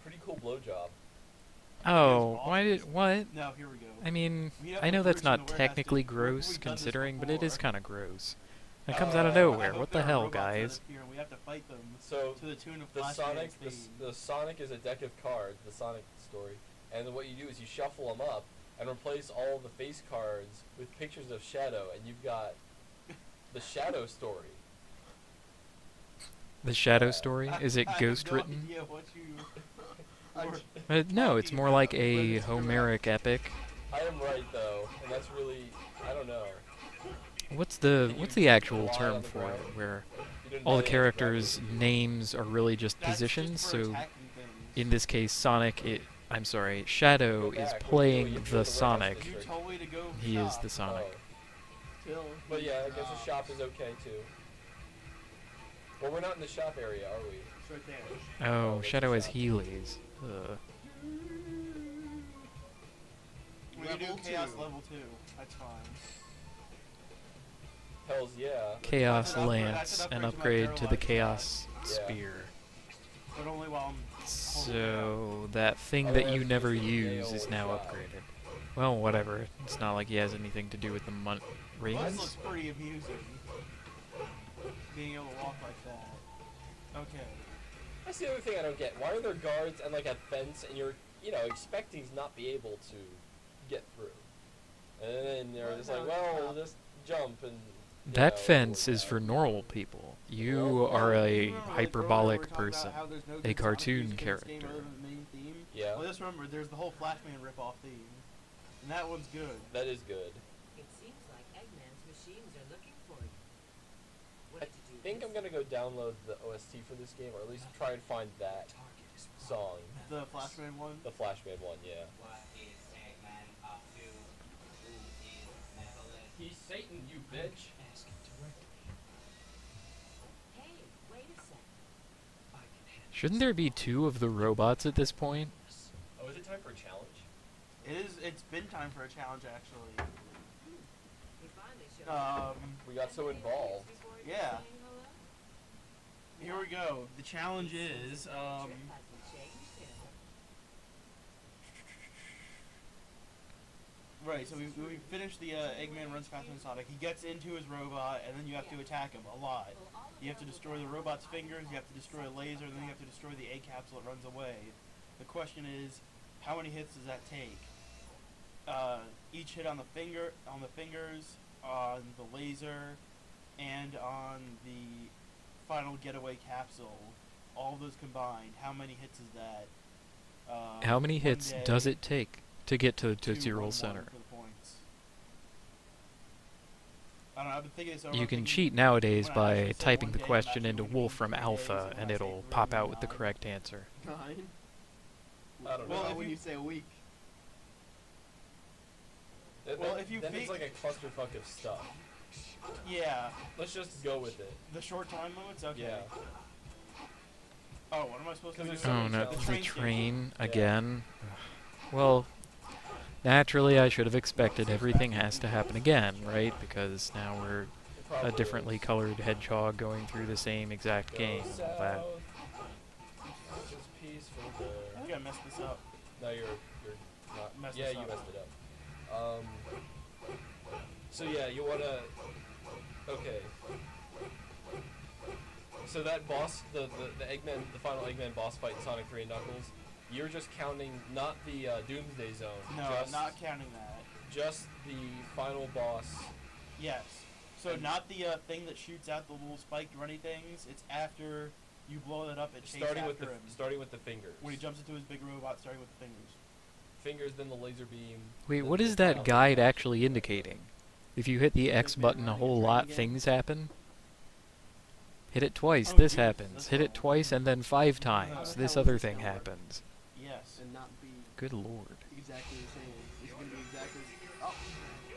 pretty cool blowjob. Oh, why did what? Now here we go. I mean, We have I the know that's version not of where it has to- technically we've gross done this considering, but it is before. kind of gross. It comes out of I nowhere. hope What there the are hell, robots that guys? appear and we have to fight them So to the tune of the Flash Sonic, Man's theme. the Sonic is a deck of cards, the Sonic story, and then what you do is you shuffle them up and replace all the face cards with pictures of Shadow, and you've got the Shadow story. The Shadow story? Is it I have ghost no written? idea what you No, it's more like Talking a about it. Homeric epic. I am right though, and that's really, I don't know. What's the actual term for it? Where You didn't all the buy it, characters' names are really just That's positions. just for So attacking things. in this case, I'm sorry, Shadow Go is back. playing You the threw the Sonic. You told me to go He is shop. the Sonic. Oh. But yeah, I guess the shop is okay too. Well, we're not in the shop area, are we? It's right there. Oh, that's Shadow the has shop. Heelys. Ugh. We can do Level Chaos 2. level 2. That's fine. Hells yeah. Chaos That's an upgrade- Lance, that's an an upgrade to my upgrade to the paralyzed Chaos Yeah. Spear. But only while I'm holding So that thing that Otherwise you it's never just a use nail is now shot. upgraded. Well, whatever. It's not like he has anything to do with the This rings. looks pretty amusing. Being able to walk like that. Okay. That's the other thing I don't get. Why are there guards and like a fence, and you're, expecting to not be able to get through? And then they're Well, just no, like, it's well, not. just jump and. That fence is for normal people. You are a Remember, like, earlier we hyperbolic were talking person. about how there's no A good Sonic cartoon music in this game character. other than the main theme. Yeah, Well, just remember, there's the whole Flashman rip-off theme. And that one's good. that is good. It seems like Eggman's machines are looking for you. What I did you do? think I'm gonna go download the OST for this game, or at least try and find that song, The Flashman one. the Flashman one. Yeah. What is Eggman up to? Who is Neverland? He's Satan, you bitch. Ask him directly. Hey, wait a second. I can handle Shouldn't there be two of the robots at this point? this. Oh, is it time for a challenge? It's been time for a challenge, actually. He finally showed up. We got so involved. Before you yeah. saying hello? Here we go. The challenge is, Trip hasn't changed him. Right, so we finished the Eggman runs faster than Sonic. He gets into his robot, and then you have to attack him a lot. You have to destroy the robot's fingers, you have to destroy a laser, and then you have to destroy the egg capsule that runs away. The question is, how many hits does that take? Each hit on the fingers, on the laser, and on the final getaway capsule. All of those combined, how many hits is that? How many one hits day, does it take to get to 2, Tootsie Roll 1, Center? for the points. I don't know, I've been thinking this over. You I'm can thinking cheat nowadays when I by actually say typing one the day, I'm question actually into gonna mean Wolfram 3 days, Alpha, and and I say it'll for pop really out with the 9. correct answer. 9? I don't Well, know. if when you- you say a week. Well, if you then it's fi- like a clusterfuck of stuff. Yeah, Let's just go with it. the short time limits? Okay. Yeah. Oh, what am I supposed to do? Because there's so Oh many no, challenges. the train train Yeah. again. Well, naturally I should have expected everything has to happen again, right? Because now we're It a probably differently is. colored hedgehog going through the same exact Go game. and all that. south. Just peaceful I there. think I messed this up. No, you're not. Messed Yeah, this you up. messed it up. So yeah, you wanna. Okay. So that boss, the Eggman, the final Eggman boss fight in Sonic 3 and Knuckles, you're just counting not the Doomsday Zone. No, just, not counting that. just the final boss. Yes. So And- not the thing that shoots out the little spiked runny things. It's after you blow that up, it chases Starting with after the him. starting with the fingers. When he jumps into his big robot, starting with the fingers. Fingers, then the laser beam. Wait, then what the is that final guide boss. actually indicating? If you hit the X Eggman button a running whole a train lot, again? things happen? Hit it twice, Oh, this geez, happens. that's Hit it all. twice and then 5 No, times, that's this how other it's thing gonna work. happens. Yes. And not be Good lord. exactly the same. It's going to be exactly. Oh,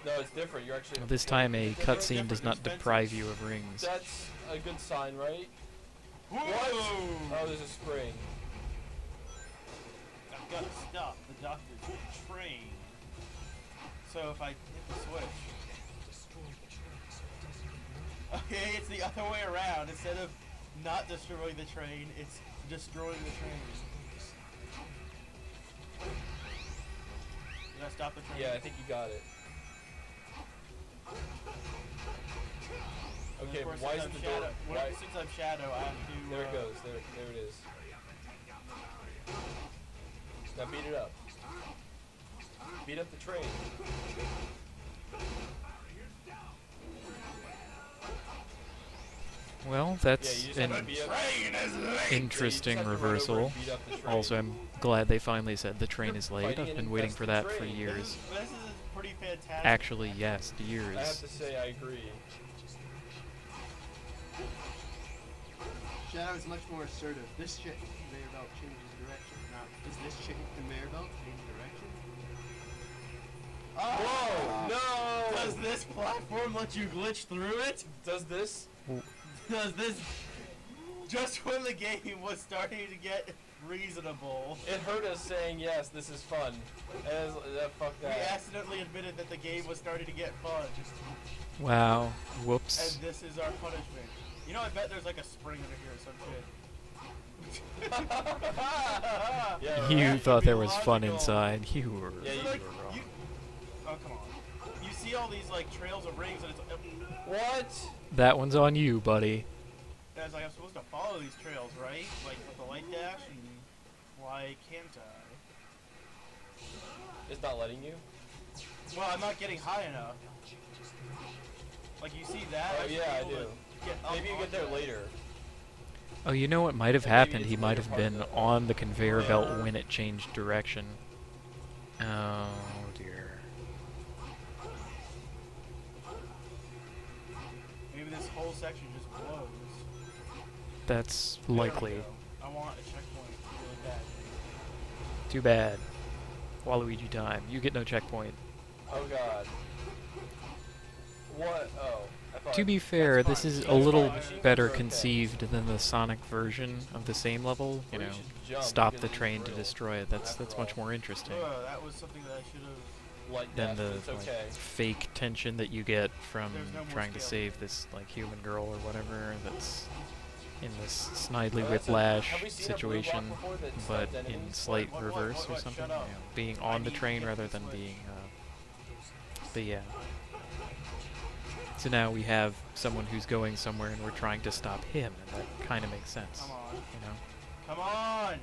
No, it's different. You're actually. Well, this time a It's cutscene does different not expenses. deprive you of rings. That's a good sign, right? Whoa! Oh, there's a spring. I've got to stop the doctor's train. So if I hit the switch. Okay, it's the other way around. Instead of not destroying the train, it's destroying the train. stop the train? Yeah, I think you got it. And Okay, of course, why since is I'm the door? Shadow, Why? since I'm Shadow, I have to... There it goes. There it is. Now beat it up. Beat up the train. Well, Yeah, that's you just have to an beat up. interesting Yeah, you just have to run over reversal. and beat up the train. Also, I'm glad they finally said the train You're is late. fighting I've an been waiting for that infested for train. years. This is pretty fantastic. Actually, yes, I have years. to say I agree. Shadow is much more assertive. This conveyor belt changes direction. Now, does this conveyor belt change direction? Whoa! No! Does this platform let you glitch through it? Does this? Does this... Just when the game was starting to get reasonable, It hurt us saying yes, this is fun. Fuck we that. accidentally admitted that the game was starting to get fun. Wow. And Whoops. this is our punishment. You know, I bet there's like a spring under here or some shit. Yeah, You right. thought be there was fun logical. inside. You were, Yeah, you you- were Like, wrong. oh, come on. You see all these like trails of rings and it's What? That one's on you, buddy. as like I'm supposed to follow these trails, right? Like with the light dash, and why can't I? It's not letting you? Well, I'm not getting high enough. Like you see that? Oh should yeah, I be able do. to get up Maybe you get there onto it. later. Oh, you know what might have Or maybe happened? it's He the might later have part of been the- on the conveyor belt Yeah. when it changed direction. Oh, dear. Maybe this whole section just blows. That's There we likely. go. I want a checkpoint really bad. Too bad. Waluigi time. You get no checkpoint. Oh god. What? Oh. I thought To be fair, That's this fine. is a That's little fine. Machine better guns are okay. conceived than the Sonic version of the same level. You Or you know, should jump stop the because it's train to brittle, destroy it. That's after much all. more interesting That was something that I should have. Light than dash, the but it's like, okay. fake tension that you get from There's no more trying to scale. save this like human girl or whatever that's in this snidely Oh, that's whiplash have we seen a blue block situation, before that but stunned in enemies? slight What, reverse or what, something. shut up. You know, being I on the need to train get rather this than switch. being. But yeah. So now we have someone who's going somewhere and we're trying to stop him, and that kind of makes sense. Come on. You know. Come on!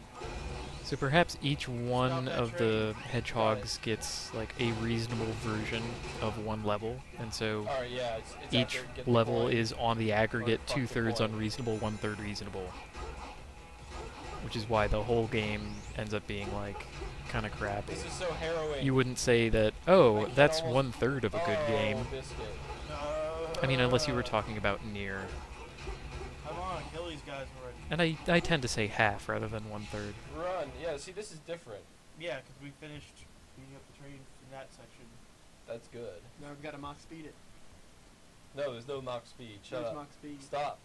So perhaps each one that of the hedgehogs gets like a reasonable version of one level, and so Alright, yeah, it's each after get the level coin. is on the aggregate fuck the 2/3 coin. unreasonable, 1/3 reasonable. Which is why the whole game ends up being like kind of crappy. This is so harrowing. You wouldn't say that, I oh, can that's almost- 1/3 of a good game. Biscuit. I mean, unless you were talking about Nier. Come on, kill these guys already. And I tend to say half rather than 1/3. Run. Yeah, see, this is different. Yeah, because we finished beating up the train in that section. That's good. Now we've got to mock speed it. No, there's no mock speed. Shut There's up. mock speed. Stop.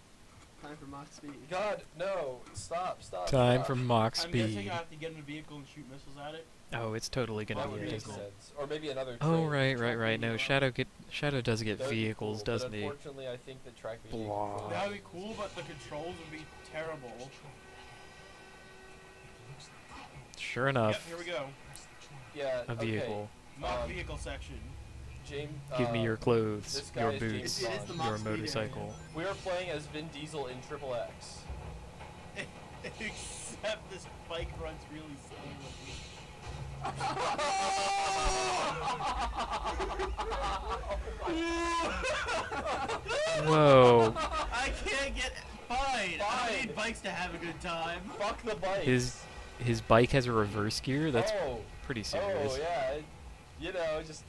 Time for mock speed. God, no. Stop, stop. Time stop. for mock I'm guessing speed. I have to get in a vehicle and shoot missiles at it. Oh, it's totally gonna That be would it, make isn't it? sense. Or maybe another Oh, train. right. No, Shadow does get That would be vehicles, cool, doesn't but he? unfortunately, I think the track meeting Blah. controls- That would be cool, but the controls would be terrible. Sure Yep, enough, here we go. Yeah, a okay. vehicle. Mock Um, vehicle section. James, Give me your clothes, this guy your is James boots, It is the Bond. mock your speed area. motorcycle. We are playing as Vin Diesel in Triple X. Except this bike runs really slowly. Whoa. I can't get fine. I Fine. need bikes to have a good time. Fuck the bike. His bike has a reverse gear? That's oh, pretty serious. oh yeah, you know, just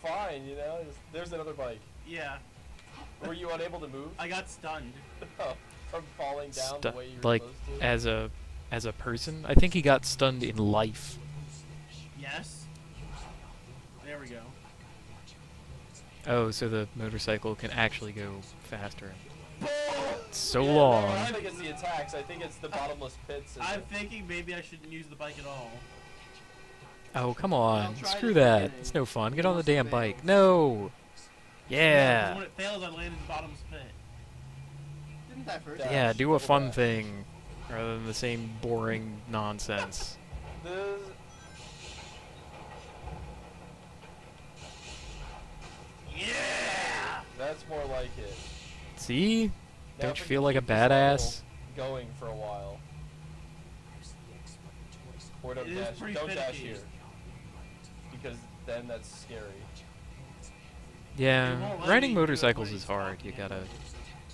fine, you know. Just, there's another bike. Yeah, Were you unable to move I got stunned. from falling down Stu- the way you were like supposed to? as a person, I think he got stunned in life. Yes. There we go. Oh, so the motorcycle can actually go faster. So Yeah, long. No, I don't think it's the attacks. I think it's the bottomless pits. and I'm the- thinking maybe I shouldn't use the bike at all. Oh, come I'll on. try Screw it at the that. beginning. It's no fun. Get It on the must have damn failed. bike. No. 'cause Yeah. when it fails, I land in the bottomless pit. Didn't that first? Yeah. Yeah, do a Double fun dash. thing rather than the same boring nonsense. This- Yeah! That's more like it. See? Now Don't if you we feel can like a keep this level badass? going for a while. Or don't It is dash, pretty don't dash finicky. here. Because then that's scary. It Yeah, won't let riding me do it motorcycles when is it's hard. walking You gotta anyway.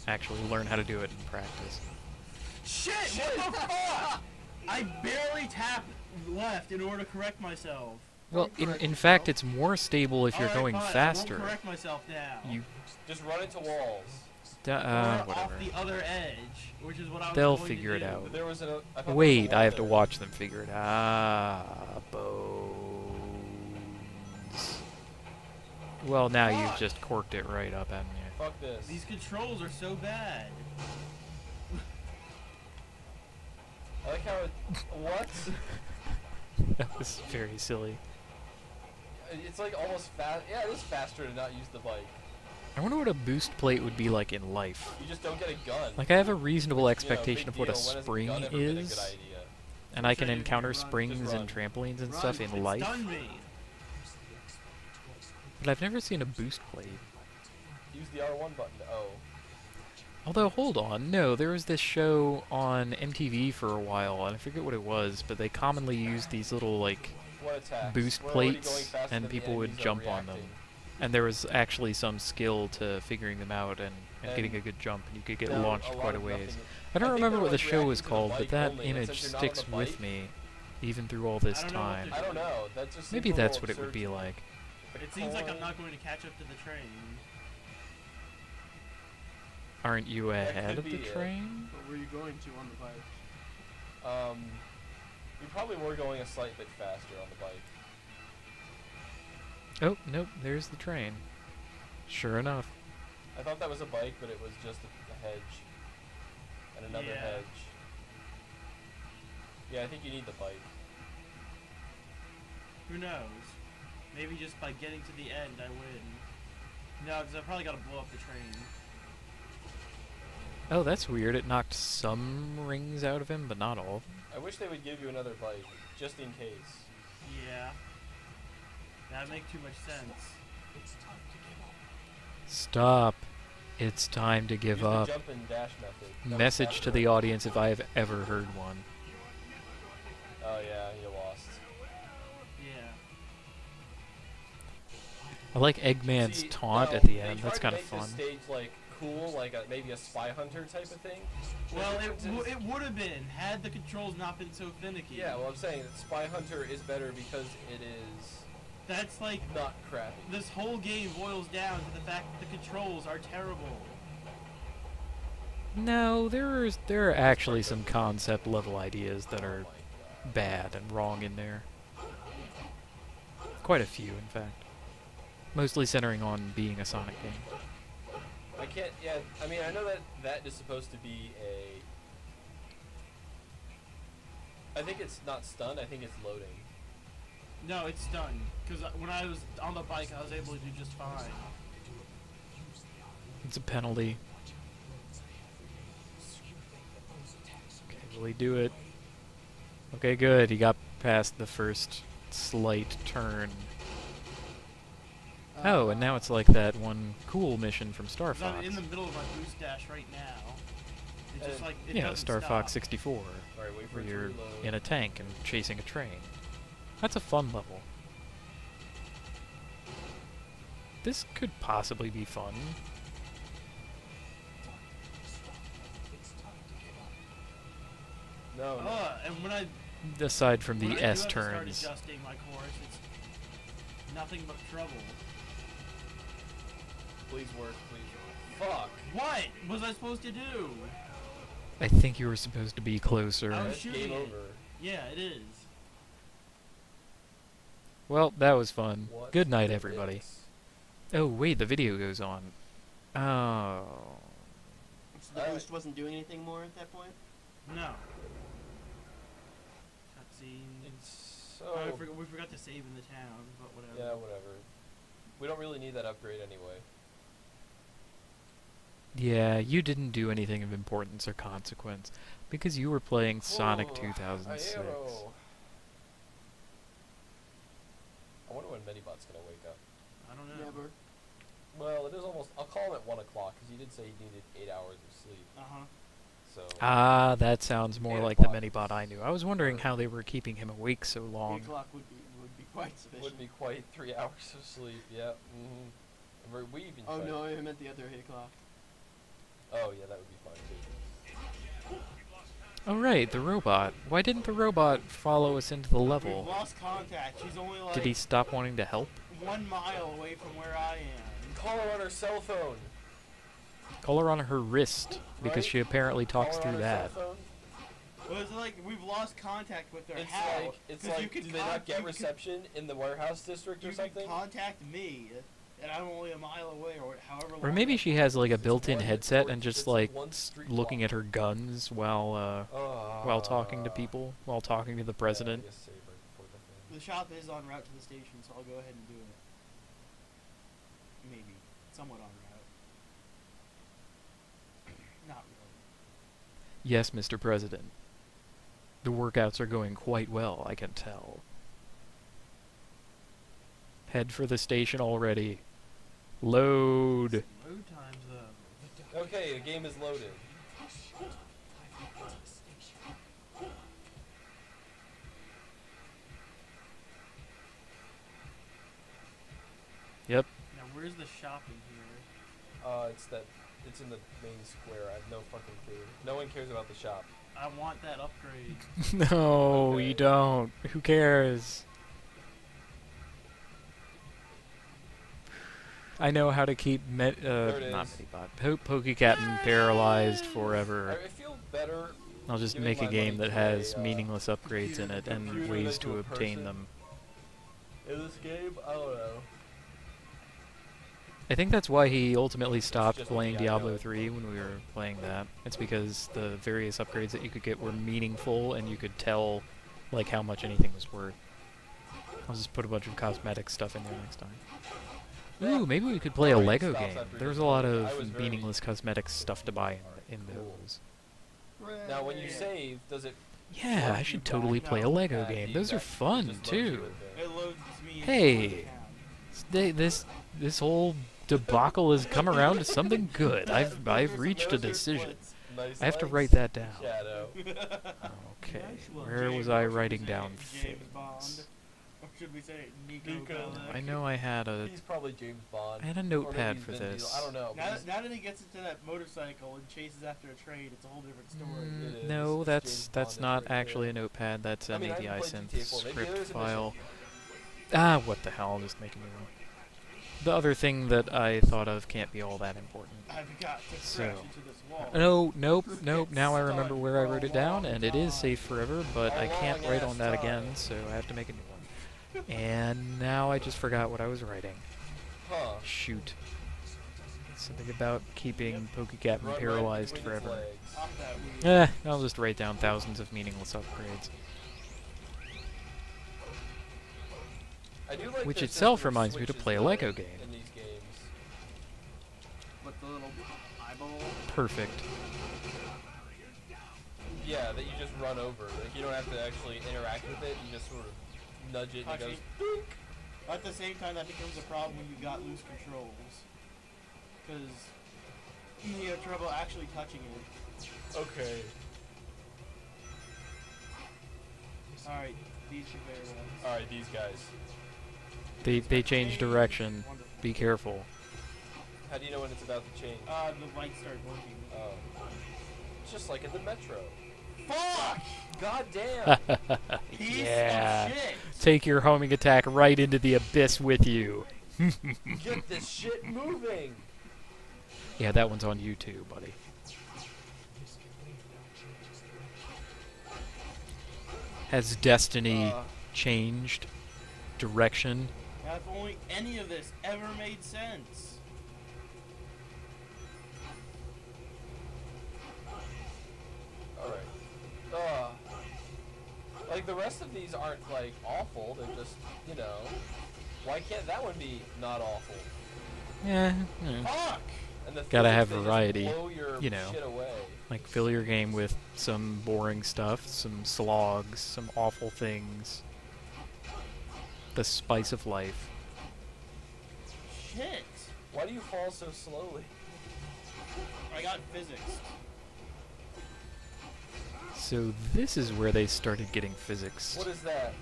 actually learn how to do it in practice. Shit! What the fuck? I barely tap left in order to correct myself. Well, in fact, it's more stable if you're Alright, going fine, I faster. won't correct myself now. You, Just run into walls. Or whatever. off the other edge, which is what I was They'll going figure to it do. out. There was a. I thought there was a Wait, wall I have to there. watch them figure it out. Bones. Well, now you've Fuck. just corked it right up, haven't you? Fuck this. These controls are so bad. I like how it. What? That was very silly. It's like almost fast. Yeah, it is faster to not use the bike. I wonder what a boost plate would be like in life. You just don't get a gun. Like, I have a reasonable You know, expectation big of what a deal. When has spring gun ever been a good is, idea? and I Wish I can didn't encounter run. springs Just and run. trampolines and Run. stuff in It life, stunned me. but I've never seen a boost plate. Use the R1 button. Oh. Although, hold on, no, there was this show on MTV for a while, and I forget what it was, but they commonly used these little, like, What attack? boost We're already plates, going faster and than the people would enemies are jump on them. reacting. And there was actually some skill to figuring them out and getting a And good jump, and you could get No, launched a lot quite a of ways. nothing. I don't think remember they're, what the like, show was reacting to the called, but bike that only, and image since you're not on sticks the with bike- me, even through all this I don't know what time. they're I don't know. That just seems Maybe a that's little what it would absurd be to me. like. It seems like I'm not going to catch up to the train. Aren't you That ahead could of the be it. train? What were you going to on the bike? We probably were going a slight bit faster on the bike. Oh, nope, there's the train. Sure enough. I thought that was a bike, but it was just a hedge. And another Yeah. hedge. Yeah, I think you need the bike. Who knows? Maybe just by getting to the end, I win. No, because I probably got to blow up the train. Oh, that's weird. It knocked some rings out of him, but not all. I wish they would give you another bike, just in case. Yeah. That'd make too much sense. Stop. It's time to give Use up. the jump and dash method. That was Message to faster. the audience if I have ever heard one. Oh yeah, you lost. Yeah. I like Eggman's See, taunt no, at the they end. tried That's to kind of make fun. this stage like cool, like maybe a Spy Hunter type of thing. Well, The it, difference is- it would have been had the controls not been so finicky. Yeah, well, I'm saying that Spy Hunter is better because it is That's like not crappy. this whole game boils down to the fact that the controls are terrible. No, there are actually some concept level ideas that are Oh my God. bad and wrong in there. Quite a few, in fact. Mostly centering on being a Sonic game. I can't. Yeah, I mean, I know that that is supposed to be a. I think it's not stunned. I think it's loading. No, it's done. Because when I was on the bike, I was able to do just fine. It's a penalty. Okay, will he do it? Okay, good. He got past the first slight turn. Oh, and now it's like that one cool mission from Star 'Cause I'm Fox. in the middle of my boost dash right now. It's just like it Yeah, doesn't Star stop. Fox 64, Alright, wait for where it to you're reload. in a tank and chasing a train. That's a fun level. This could possibly be fun. No, no. And when I Aside from when the I do S have to start turns. adjusting my course, it's nothing but trouble. Please work, please. Fuck. What was I supposed to do? I think you were supposed to be closer. I was That's shooting game it. over. Yeah, it is. Well, that was fun. What Good night, the everybody. dicks? Oh, wait, the video goes on. Oh. So the boost wasn't doing anything more at that point? No. Cutscene. It's Oh, so. we forgot to save in the town, but whatever. Yeah, whatever. We don't really need that upgrade anyway. Yeah, you didn't do anything of importance or consequence because you were playing Sonic Oh, 2006. Aero. I wonder when Medibot's gonna wake up. I don't know. Never. Well, it is almost. I'll call him at 1 o'clock because he did say he needed 8 hours of sleep. Uh-huh. So. Ah, that sounds more 8 like the o'clock minibot I knew. I was wondering how they were keeping him awake so 8 long. o'clock would be quite sufficient. Would be quite 3 hours of sleep. Yeah. We even. Oh tried- no, I meant the other 8 o'clock. Oh yeah, that would be fine too. Oh right, the robot. Why didn't the robot follow us into the We've level? lost contact. She's only like Did he stop wanting to help? 1 mile away from where I am. Call her on her cell phone. Call her on her wrist, because Right? she apparently talks Call her on through her that. cell phone. Well, it's like we've lost contact with her. It's How? like it's 'Cause you like can do they not get you can- reception in the warehouse district or You can something? contact me, and I'm only a mile away, or however long. Or maybe she has like a It's built-in one- headset it's and just one like street looking block. at her guns while talking to people, while talking to the president. Yeah, I guess save right before the thing. The shop is en route to the station, so I'll go ahead and do it. Maybe. Somewhat en route. Not really. Yes, Mr. President. The workouts are going quite well, I can tell. Head for the station already. Load. Load times, though. Okay, the game is loaded. Yep. Now, where's the shop in here? It's in the main square. I have no fucking clue. No one cares about the shop. I want that upgrade. No, Okay. you don't. Who cares? I know how to keep it not is. Medibot, Pokecapn paralyzed forever. I feel better. I'll just giving make a my game money that to has a, meaningless upgrades in it and computer ways than to to a obtain person. them. In this game, I don't know. I think that's why he ultimately stopped just playing the Diablo idea. 3 when we were playing that. It's because the various upgrades that you could get were meaningful and you could tell like how much anything was worth. I'll just put a bunch of cosmetic stuff in there next time. Ooh, maybe we could play a Alright, Lego stops game. after There's you a lot play it. of I was very- meaningless cosmetic stuff to buy in Cool. those. Now, when you Yeah. save, does it? Yeah, Well, I you should back totally play a out. Lego Yeah, game. you Those are back- it fun just loads you too. in there. It loads me into Hey. Pokecapn. This whole debacle has come around to something good. Those I've are- reached a those are decision. splits. Nice I have to legs. write that down. Shadow. Okay, Well, where James- was I or should we writing say down James Bond? things? Or should we say Nico? Nico. Bellic? I know I had a He's probably James Bond. I had a Or maybe notepad he's for Vin Diesel. this. I don't know. but he's- Now that he gets into that motorcycle and chases after a train, it's a whole different story. It is. No, It's that's James that's Bond not is right actually there. a notepad. That's I an mean, I ADI haven't played GTA synth 4. Maybe script there is a file. mission. Ah, what the hell? I'm just making it up. The other thing that I thought of can't be all that important. I've got to crash So- into this wall. No, nope. Now I remember where I wrote it down, and it is time. saved forever, but I can't write on that again, so I have to make a new one. And now I just forgot what I was writing. Huh. Shoot. Something about keeping Pokecapn Run right paralyzed between his forever. legs. Off that wheel. I'll just write down thousands of meaningless upgrades. I do like Which their itself system of reminds me to switches, play a though, Lego game. In these games. With the little eyeball. Perfect. Yeah, that you just run over. Like you don't have to actually interact with it. You just sort of nudge it and it goes. Actually, at the same time, that becomes a problem when you've got loose controls. Because you have trouble actually touching it. Okay. Alright, these conveyor belts. All right, these guys. They change direction. Wonderful. Be careful. How do you know when it's about to change? The lights start blinking. Oh. It's just like in the metro. Fuck! God damn. Piece Yeah. of shit! Take your homing attack right into the abyss with you. Get this shit moving. Yeah, that one's on YouTube, buddy. Has destiny changed direction? Now, if only any of this ever made sense. Alright. Like the rest of these aren't like awful, they're just, you know. Why can't that one be not awful? Yeah, Fuck! And the Gotta things, have they just variety, blow your you know. shit away. like fill your game with some boring stuff, some slogs, some awful things. The spice of life. Shit! Why do you fall so slowly? I got physics. So this is where they started getting physics. What is that?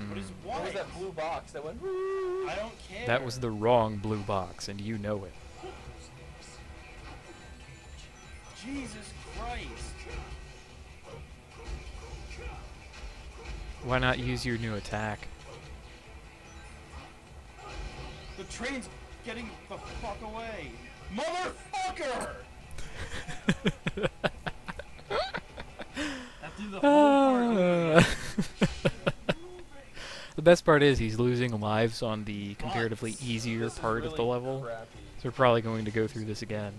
What is What was white? that blue box that went? I don't care. That was the wrong blue box, and you know it. Jesus Christ. Why not use your new attack? The train's getting the fuck away. Motherfucker! That threw the whole part away. The best part is he's losing lives on the comparatively Bots. easier This is part of the really level. crappy. So we're probably going to go through this again.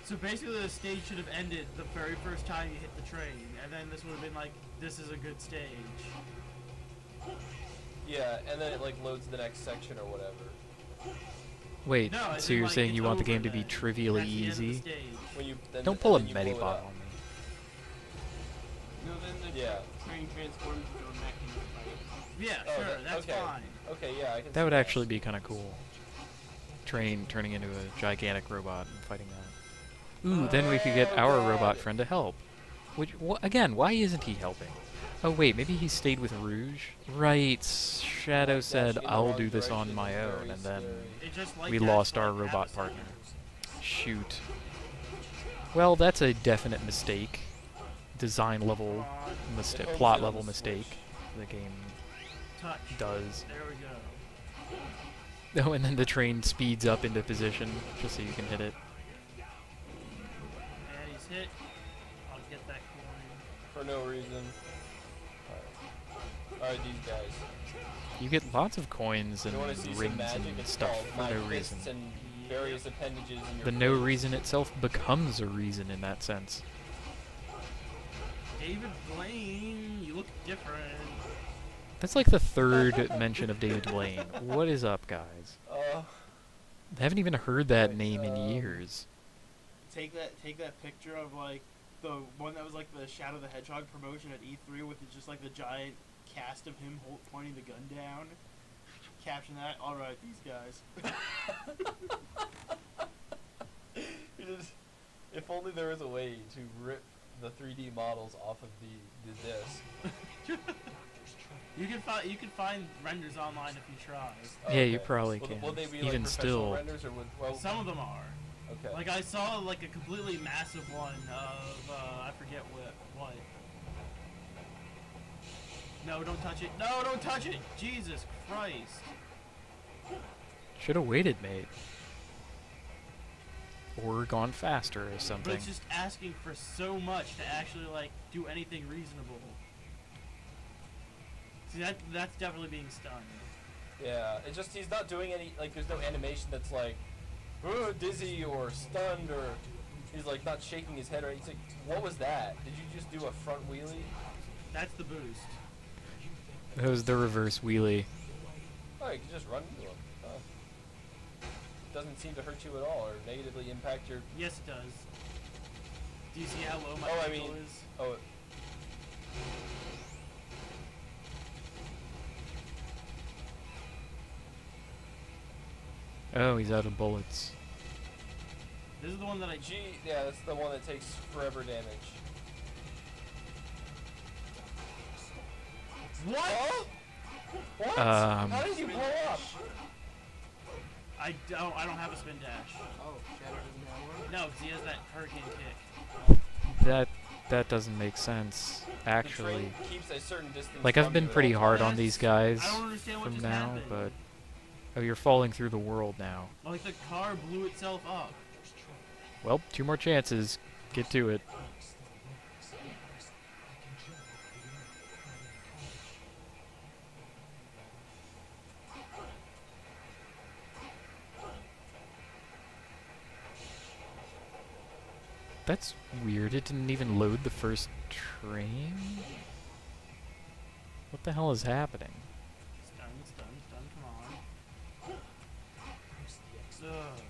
So basically the stage should have ended the very first time you hit the train, and then this would have been like, this is a good stage. Yeah, and then it like loads the next section or whatever. Wait, No, I so think, you're like, saying it's you want the over game to be then. trivially That's the end of the easy? stage. When you then, Don't pull a and then you blow it Medibot up. on me. No, then the Yeah. train transforms into a mech and you fight. Yeah, Oh, sure, that- that's okay. fine. Okay, yeah, I can. That see would actually be kind of cool. Train turning into a gigantic robot and fighting that. Ooh, then we could get Oh, our God. robot friend to help. Which, again, why isn't he helping? Oh wait, maybe he stayed with Rouge? Right, Shadow Dash said, in the I'll wrong do this on direction my is own, very and then scary. It just like we that lost for, our like, robot half a partner. second. Shoot. Well, that's a definite mistake. Design level It mistake, hones plot in on level the mistake. switch. The game Touch. does. There we go. Oh, and then the train speeds up into position just so you can hit it. And he's hit. I'll get that coin. For no reason. Alright, these guys. You get lots of coins and You want to see some rings magic? and It's stuff called for my no reason. fists and various appendages in your The no face. reason itself becomes a reason in that sense. David Blaine, you look different. That's like the third mention of David Blaine. What is up, guys? I haven't even heard that Right, name in years. Take that picture of like the one that was like the Shadow the Hedgehog promotion at E3 with just like the giant cast of him pointing the gun down. Caption that. All right, these guys. If only there was a way to rip the 3D models off of the disc. You can find renders online if you try. Yeah, you Okay. probably Will, can. will they be Even like professional still. renders or would, well, Some of them are. okay. Like I saw like a completely massive one of I forget what. No, don't touch it. No, don't touch it. Jesus Christ. Should have waited, mate. Or gone faster or But something. it's just asking for so much to actually like do anything reasonable. See that's definitely being stunned. Yeah, it's just he's not doing any, like, there's no animation that's like, dizzy or stunned, or he's like not shaking his head, or he's like, what was that? Did you just do a front wheelie? That's the boost. That was the reverse wheelie. Oh, you can just run into him. Doesn't seem to hurt you at all, or negatively impact your, Yes, it does. Do you see how low my Oh, I ankle mean- is? oh, Oh, he's out of bullets. This is the one that I. G, yeah, that's the one that takes forever damage. What? Huh? What? Um, How did you blow up? I don't have a spin dash. Oh, Shadow doesn't have one? No, because he has that hurricane kick. That doesn't make sense, The actually. train keeps a certain distance Like, I've from been you at pretty all hard times. on these guys I don't understand what from just now, happened. but... Oh, you're falling through the world now. Like the car blew itself up. Well, 2 more chances. Get to it. That's weird. It didn't even load the first train? What the hell is happening? Stun, come on. Ugh.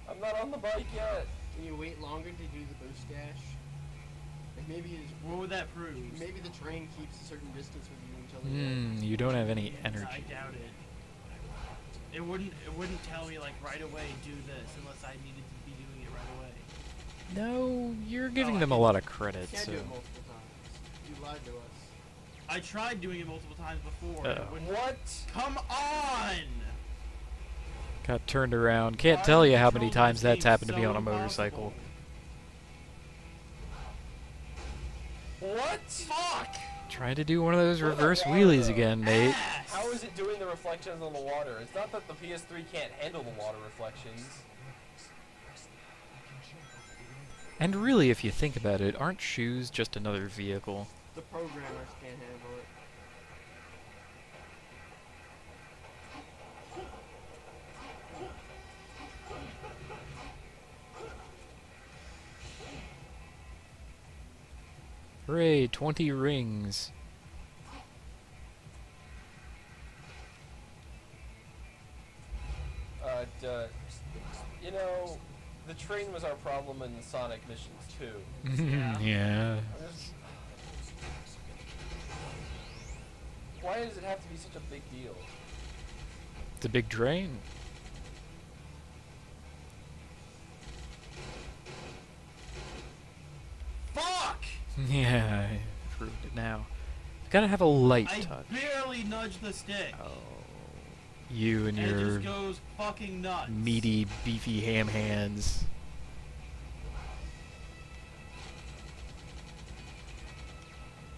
I'm not on the bike yet. Can you wait longer to do the boost dash? Maybe his, What would that prove? maybe the train keeps a certain distance with you until the end. You don't have any I energy. doubt it. It wouldn't tell me like right away do this unless I needed to be doing it right away. No, you're giving I them a didn't. lot of credit, You can't so... do it multiple times. You lied to us. I tried doing it multiple times before. and it Uh-oh. wouldn't- What? Come on! Got turned around. Can't Why tell is you how control many of times this that's game happened to me so on a motorcycle. impossible? What? Fuck! Trying to do one of those What about reverse water, wheelies though? again, mate. Ass! How is it doing the reflections on the water? It's not that the PS3 can't handle the water reflections. And really, if you think about it, aren't shoes just another vehicle? The programmers can't handle it. Hooray, 20 rings. You know, the train was our problem in the Sonic missions too. Yeah. Why does it have to be such a big deal? It's a big train. Fuck! Yeah, I proved it now. Gotta have a light I touch. barely nudged the stick. Oh. You and And it your just goes fucking nuts. meaty, beefy ham hands.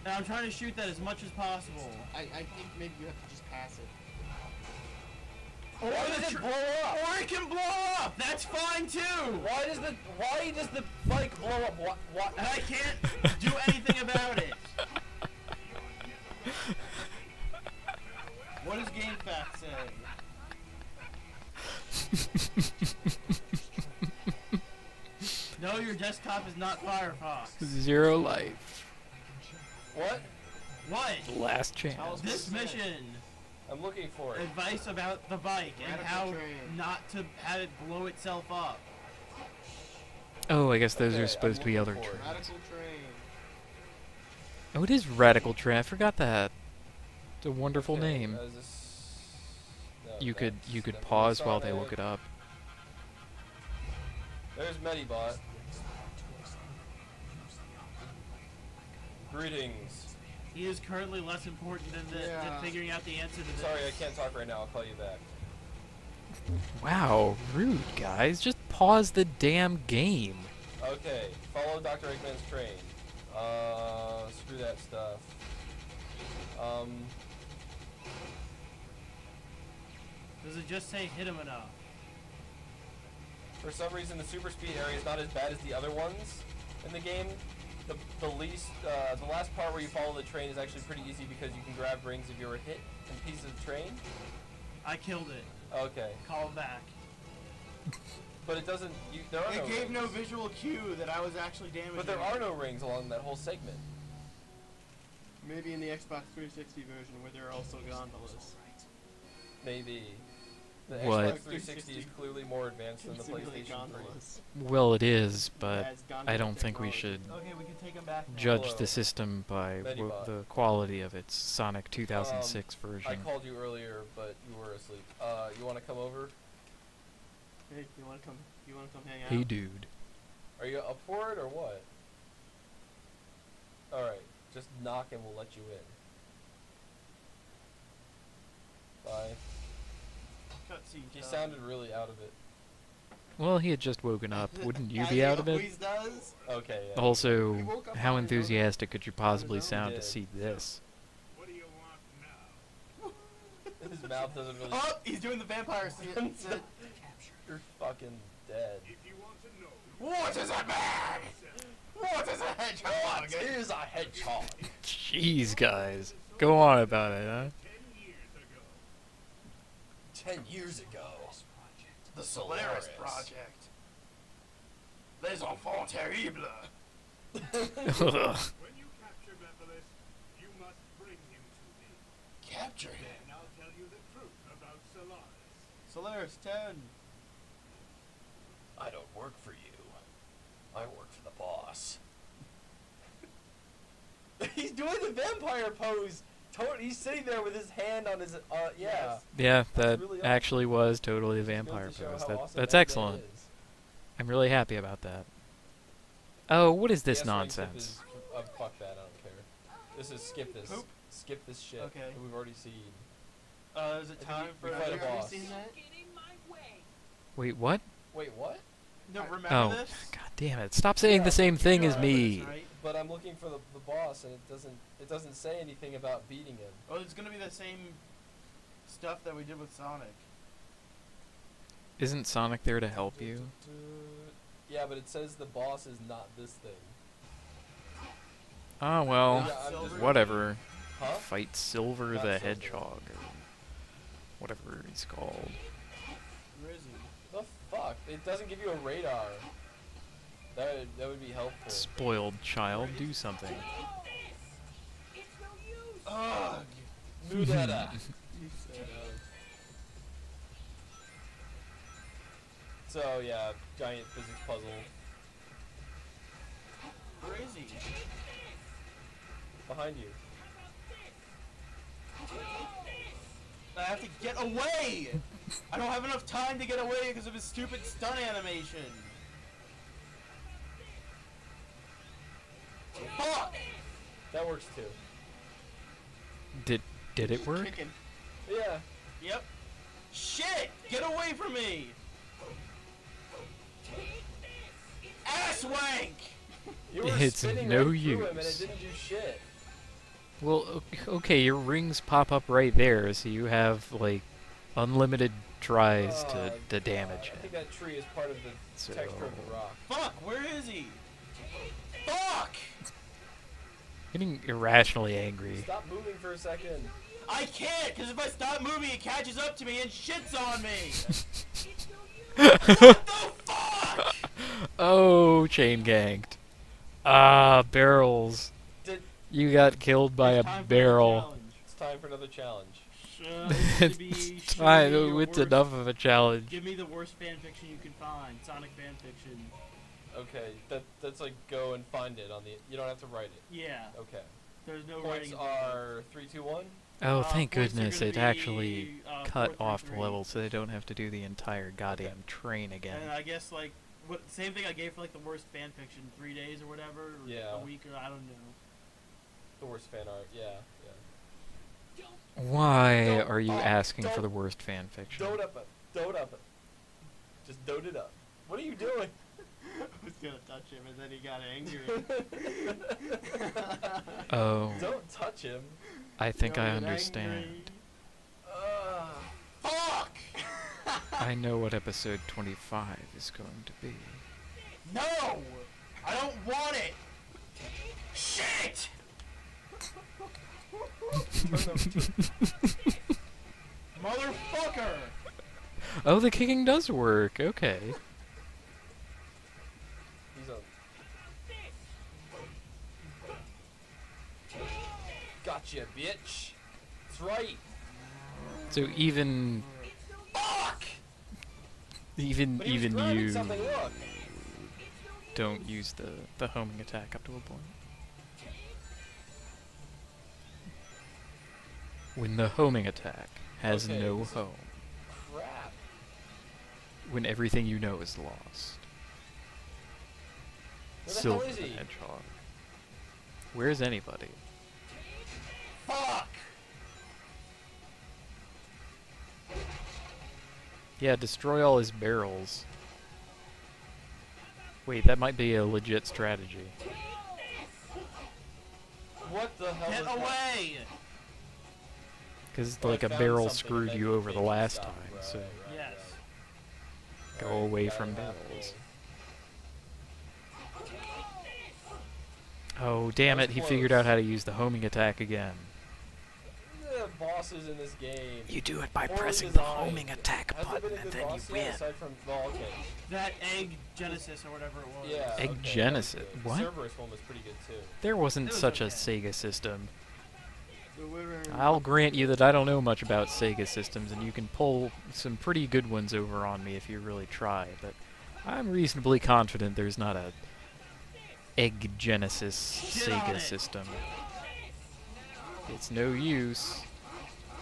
And I'm trying to shoot that as much as possible. I think maybe you have to just pass it. Or Why the does it tr- blow up? Or it can blow up! That's fine too! Why does the bike blow up? What? And I can't do anything about it. What does GameFAQ say? No, your desktop is not Firefox. 0 life. What? What? Last Tell chance. us This what it said. mission. I'm looking for it. Advice about the bike and Radical how train. not to have it blow itself up. Oh, I guess those Okay, are supposed to be I'm other looking for it. trains. Radical train. Oh, it is Radical Train. I forgot that. It's a wonderful Okay, name. is this- no, You could that's you could definitely pause while they Sonic. look it up. There's Medibot. Greetings. He is currently less important than Yeah. figuring out the answer to this. Sorry, I can't talk right now. I'll call you back. Wow, rude guys. Just pause the damn game. Okay, follow Dr. Eggman's train. Screw that stuff. Does it just say hit him enough? For some reason, the super speed area is not as bad as the other ones in the game. The last part where you follow the train is actually pretty easy because you can grab rings if you were hit in pieces of train. I killed it. Okay, Call him back. but it doesn't. There are It no gave rings. no visual cue that I was actually damaging. But there are no rings along that whole segment. Maybe in the Xbox 360 version where there are also gondolas. Maybe. The What? Xbox 360 is clearly more advanced than the Simulate PlayStation 3. gondolas. Well, it is, but It has gondola I don't think we technology. should Okay, we can take him back now. judge Hello. the system by Medibot. the quality of its Sonic 2006 I version. called you earlier, but you were asleep. You want to come over? Hey, you wanna come? You wanna come hang out? Hey, dude. Are you up for it or what? Alright, just knock and we'll let you in. Bye. Cutscene He time. sounded really out of it. Well, he had just woken up. Wouldn't you As be he out of it? always does. Okay, yeah. He Also, woke up how on his own. enthusiastic could you possibly own. sound to Did. see this? What do you want now? His mouth doesn't really. Oh, he's doing the vampire scene. You're fucking dead. If you want to know, What is a man? What is a hedgehog? What is a hedgehog? Jeez, guys. Go on about it, huh? 10 years 10 years ago, ago. The Solaris Project. Les enfants terribles. when you capture Mephiles, you must bring him to me. Capture him. And I'll tell you the truth about Solaris. Solaris 10. I don't work for you. I work for the boss. doing the vampire pose. He's sitting there with his hand on his. Yeah. Yeah, that really actually was totally a Just goes vampire to show pose. how That, awesome that's Eggman excellent. is. I'm really happy about that. Oh, what is this The S-rank tip nonsense? is- fuck that. I don't care. This is skip this. Poop. Skip this shit. Okay. That we've already seen. Is it I think time we for? fight a Have you already boss. seen that? Wait, what? Wait, what? No, remember Oh, this? god damn it! Stop saying the same thing You as remember me. this, right? But I'm looking for the boss, and it doesn't say anything about beating him. Oh, it's gonna be the same stuff that we did with Sonic. Isn't Sonic there to help you? Yeah, but it says the boss is not this thing. Oh well, Yeah, I'm just- Silver? whatever. Huh? Fight Silver Not the Silver. Hedgehog, or whatever he's called. Where is he? The fuck? It doesn't give you a radar. That would be helpful. Spoiled child, do something. Ugh! Mudada. You said, So yeah, giant physics puzzle. where is he? Behind you. I have to get away! I don't have enough time to get away because of his stupid stun animation. Fuck! That works too. Did it work? Kicking. Yeah. Yep. Shit! Get away from me! Ass wank! You were It's spinning no right through him and it use. didn't do shit. Well, okay, your rings pop up right there, so you have like unlimited tries to damage I think it. that tree is part of the So- texture of the rock. Fuck, where is he? Fuck! Getting irrationally angry. Stop moving for a second. I can't, because if I stop moving, it catches up to me and shits on me! What the fuck? Oh, chain ganked. Ah, barrels. Did You got killed by a It's time for barrel. challenge. it's time for another challenge. It's fine. It's enough of a challenge. Give me the worst fanfiction you can find. Sonic fanfiction. Okay, that's like go and find it on the. You don't have to write it. Yeah. Okay. There's no Points writing. are 3, 2, 1. Oh, thank points are goodness gonna it be, actually cut 4, off 3, the 3. level so they don't have to do the entire goddamn train again. And I guess like same thing I gave for like the worst fanfiction, 3 days or whatever, or Yeah. a week or I don't know. The worst fan art. Yeah. Why Don't- are you oh, asking for don't- the worst fan fiction? Dote up it. Dote up it. Just dote it up. What are you doing? I was gonna touch him and then he got angry. Oh, Don't touch him. I think I Got angry. understand. Fuck! I know what episode 25 is going to be. No! I don't want it! Shit! Motherfucker! Oh, the kicking does work. Okay. He's up. Gotcha, bitch. That's right. So even Fuck! But he was grabbing you something. Look. don't use the homing attack up to a point. When the homing attack has Okay, no this is- home. Crap. When everything you know is lost. Where the hell Silver is the he? Hedgehog. Where's anybody? Fuck! Yeah, destroy all his barrels. Wait, that might be a legit strategy. What the hell Get is that? away! Because, Well, I like, a found barrel something screwed that you made over the me last stop. time, Right, so right, Yes. right. go Alright, away got from it, half barrels. full. Oh, damn That it, was he figured close. out how to use the homing attack again. The bosses in this game. You do it by Poorly pressing the designed. homing attack Has there button, been a and good then you boss yet, win. aside from, well, okay. That egg Genesis or whatever it was. Yeah. Egg okay, Genesis. that was good. What? The Cerberus one was pretty good too. There wasn't It was such a okay. Sega system. So we're I'll grant you that I don't know much about Sega systems, and you can pull some pretty good ones over on me if you really try, but I'm reasonably confident there's not a Egg Genesis Shit on Sega it. system. It's no use.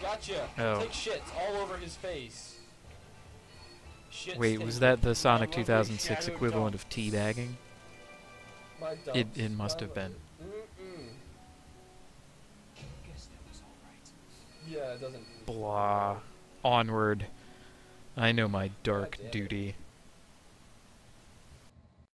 Gotcha. Oh. Take shits all over his face. Shits Wait, was taken. that the Sonic lovely 2006 shadow equivalent of dumps. teabagging? My It dumps. must have been. Mm-mm. Guess that was all right. Yeah, it doesn't. Blah. Onward. I know my dark God damn it. duty.